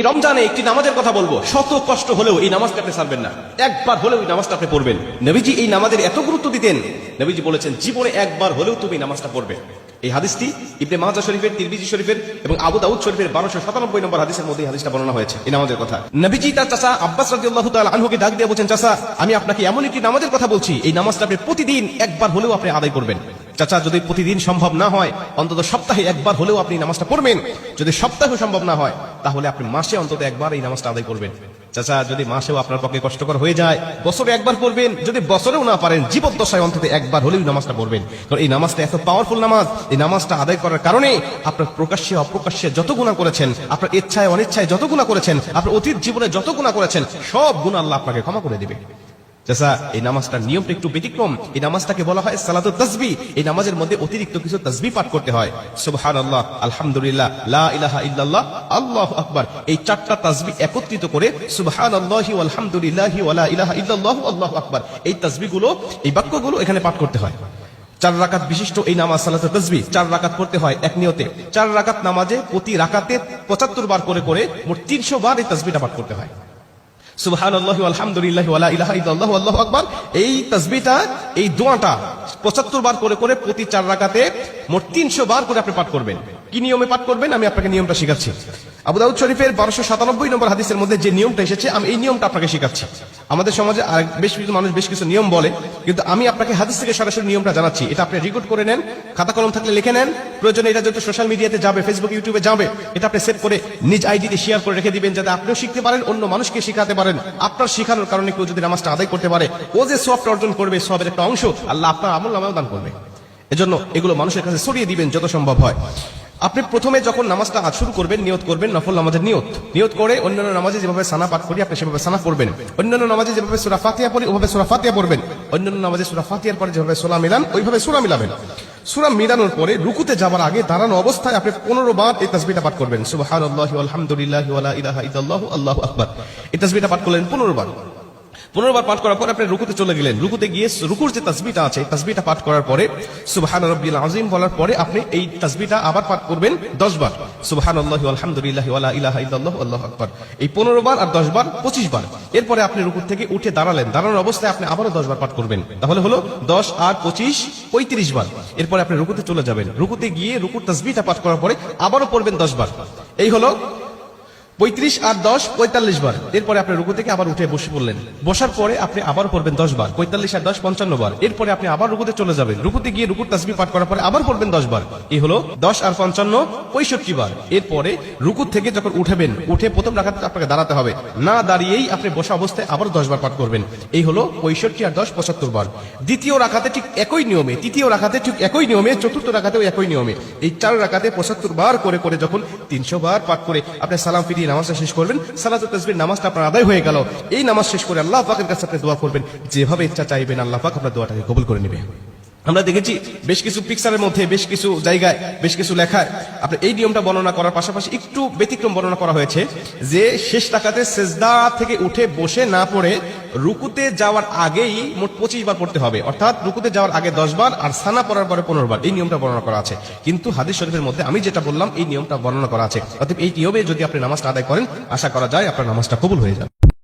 রমজানে একটি নামাজের কথা বলবো, শত কষ্ট হলেও এই নামাজটা আপনি ছাড়বেন না, একবার হলেও এই নামাজটা আপনি পড়বেন। নবীজি এই নামাজের এত গুরুত্ব দিতেন, নবীজি বলেছেন জীবনে একবার হলেও তুমি নামাজটা পড়বে। এই হাদিসটি ইবনে মাজাহ শরীফের, তিরমিজি শরীফের এবং আবু দাউদ শরীফের 1297 নম্বর হাদিসের মধ্যে এই হাদিসটা বর্ণনা হয়েছে এই নামাজের কথা। নবীজি তার চাচা আব্বাস রাদিয়াল্লাহু তাআলা আনহুকে ডাক দিয়ে বলেন, চাচা আমি আপনাকে এমন একটি নামাজের কথা বলছি, এই নামাজটা আপনি প্রতিদিন একবার হলেও আপনি আদায় করবেন। চাচা যদি প্রতিদিন সম্ভব না হয়, অন্তত সপ্তাহে একবার হলেও আপনি নামাজটা পড়বেন। যদি সপ্তাহে সম্ভব না হয়, তাহলে আপনি মাসে অন্তত একবার এই নামাজটা আদায় করবেন। চাচা যদি মাসেও আপনার পক্ষে কষ্টকর হয়ে যায়, বছরে একবার পড়বেন। যদি বছরেও না পারেন, জীবদ্দশায় অন্তত একবার হলেও নামাজটা পড়বেন। কারণ এই নামাজটা এত পাওয়ারফুল নামাজ, এই নামাজটা আদায় করার কারণে আপনার প্রকাশ্যে অপ্রকাশ্যে যত গুনাহ করেছেন, আপনার ইচ্ছায় অনিচ্ছায় যত গুনাহ করেছেন, আপনার অতীত জীবনে যত গুনাহ করেছেন, সব গুনাহ আল্লাহ আপনাকে ক্ষমা করে দিবে। চাচা এই নামাজটার নিয়মটা একটু ব্যতিক্রম। এই নামাজটাকে বলা হয় সালাতুত তাসবিহ। এই নামাজের মধ্যে অতিরিক্ত কিছু তাসবিহ পাঠ করতে হয়। সুবহানাল্লাহ, আলহামদুলিল্লাহ, লা ইলাহা ইল্লাল্লাহ, আল্লাহু আকবার। এই চারটা তাসবিহ একত্রিত করে সুবহানাল্লাহি ওয়াল হামদুলিল্লাহি ওয়া লা ইলাহা ইল্লাল্লাহু আল্লাহু আকবার, এই তাসবিহগুলো, এই বাক্যগুলো এখানে পাঠ করতে হয়। 4 রাকাত বিশিষ্ট এই নামাজ সালাতুত তাসবিহ 4 রাকাত পড়তে হয় এক নিয়তে। 4 রাকাত নামাজে প্রতি রাকাতে 75 বার করে করে মোট 300 বার এই তাসবিহটা পাঠ করতে হয়। সুবহানাল্লাহি ওয়াল হামদুলিল্লাহি ওয়া লা ইলাহা ইল্লাল্লাহু আল্লাহু আকবার, এই তাসবিহটা, এই দোয়াটা 75 বার করে করে প্রতি 4 রাকাতে মোট 300 বার করে আপনি পাঠ করবেন। কি নিয়মে পাঠ করবেন আমি আপনাকে নিয়মটা শেখাচ্ছি। আবু দাউদ শরীফের 1297 নম্বর হাদিসের মধ্যে যে নিয়মটা এসেছে, আমি এই নিয়মটা আপনাকে শেখাচ্ছি। আমাদের সমাজে বেশ কিছু মানুষ বেশ কিছু নিয়ম বলে, কিন্তু আমি আপনাকে হাদিস থেকে সরাসরি নিয়মটা জানাচ্ছি। এটা আপনি রেকর্ড করে নেন, খাতা কলম থাকলে লিখে নেন। প্রয়োজনে এটা যত সোশ্যাল মিডিয়াতে যাবে, ফেসবুক ইউটিউবে যাবে, এটা আপনি সেভ করে নিজ আইডিতে শেয়ার করে রেখে দিবেন, যাতে আপনিও শিখতে পারেন, অন্য মানুষকে শেখাতে পারেন। আপনার শেখানোর কারণে কেউ যদি নামাজটা আদায় করতে পারে, ও যে সওয়াবটা অর্জন করবে, সওয়াবের একটা অংশ আল্লাহ আপনার আমলনামায় দান করবে। এজন্য এগুলো মানুষের কাছে ছড়িয়ে দিবেন যত সম্ভব হয়। আপনি প্রথমে যখন নামাজটা শুরু করবেন, নিয়ত করবেন নফল নামাজের নিয়ত করে অন্যান্য নামাজে যেভাবে সানা পাঠ করি আপনি সেভাবে সানা পড়বেন। অন্যান্য নামাজে যেভাবে সূরা ফাতিহা পড়ি ওভাবে সূরা ফাতিহা পড়বেন। অন্যান্য নামাজে সূরা ফাতিহার পরে যেভাবে সূরা মিলান ওইভাবে সূরা মিলাবেন। সূরা মিলানোর পরে রুকুতে যাবার আগে দাঁড়ানো অবস্থায় আপনি 15 বার এই তাসবিহটা পাঠ করবেন। সুবহানাল্লাহি ওয়াল হামদুলিল্লাহি ওয়া লা ইলাহা ইল্লাল্লাহু আল্লাহু আকবার, এই তাসবিহটা পাঠ করলেন 15 বার। 15 বার পাঠ করার পর আপনি রুকুতে চলে গেলেন। রুকুতে গিয়ে রুকুর যে তাসবিহটা আছে, এই তাসবিহটা পাঠ করার পরে সুবহানা রাব্বিল আযীম বলার পরে আপনি এই তাসবিহটা আবার পাঠ করবেন 10 বার। সুবহানাল্লাহি ওয়াল হামদুলিল্লাহি ওয়া লা ইলাহা ইল্লাল্লাহু আল্লাহু আকবার, এই 15 বার আর 10 বার 25 বার। এরপরে আপনি রুকু থেকে উঠে দাঁড়ালেন, দাঁড়ানোর অবস্থায় আপনি আবারও 10 বার পাঠ করবেন। তাহলে হলো 10 আর 25 35 বার। এরপরে আপনি রুকুতে চলে যাবেন। রুকুতে গিয়ে রুকুর তাসবিহটা পাঠ করার পরে আবারও পড়বেন 10 বার। এই হলো 35 আর 10 45 বার। এরপরে আপনি রুকু থেকে আবার উঠে বসে পড়লেন। বসার পরে আপনি আবার পড়বেন 10 বার। 45 আর 10 55 বার। এরপরে আপনি আবার রুকুতে চলে যাবেন। রুকুতে গিয়ে রুকুর তাসবিহ পাঠ করার পরে আবার পড়বেন 10 বার। এই হলো 10 আর 55 65 বার। এরপরে রুকু থেকে যখন উঠবেন, উঠে প্রথম রাকাতে আপনাকে দাঁড়াতে হবে, না দাঁড়িয়েই আপনি বসা অবস্থায় আবার 10 বার পাঠ করবেন। এই হলো 65 আর 10 75 বার। দ্বিতীয় রাকাতে ঠিক একই নিয়মে, তৃতীয় রাকাতে ঠিক একই নিয়মে, চতুর্থ রাকাতেও একই নিয়মে, এই 4 রাকাতে 75 বার করে করে যখন 300 বার পাঠ করে আপনি সালাম ফিরিয়ে নামাজটা শেষ করবেন, সালাতুত তাসবিহ নামাজটা আপনার আদায় হয়ে গেল। এই নামাজ শেষ করে আল্লাহ পাকের কাছে আপনি দোয়া করবেন, যেভাবে ইচ্ছা চাইবেন আল্লাহ পাক আপনার দোয়াটাকে কবুল করে নেবে। আমরা দেখেছি বেশ কিছু পিকচারের মধ্যে, বেশ কিছু জায়গায়, বেশ কিছু লেখায় আপনি এই নিয়মটা বর্ণনা করার পাশাপাশি একটু ব্যতিক্রম বর্ণনা করা হয়েছে, যে শেষ রাকাতে সিজদা থেকে উঠে বসে না পড়ে রুকুতে যাওয়ার আগেই মোট 25 বার পড়তে হবে। অর্থাৎ রুকুতে যাওয়ার আগে 10 বার আর সানা পড়ার পরে 15 বার। এই নিয়মটা বর্ণনা করা আছে, কিন্তু হাদিস শরীফের মধ্যে আমি যেটা বললাম এই নিয়মটা বর্ণনা করা আছে। অতএব এই নিয়মে যদি আপনি নামাজটা আদায় করেন, আশা করা যায় আপনার নামাজটা কবুল হয়ে যাবে।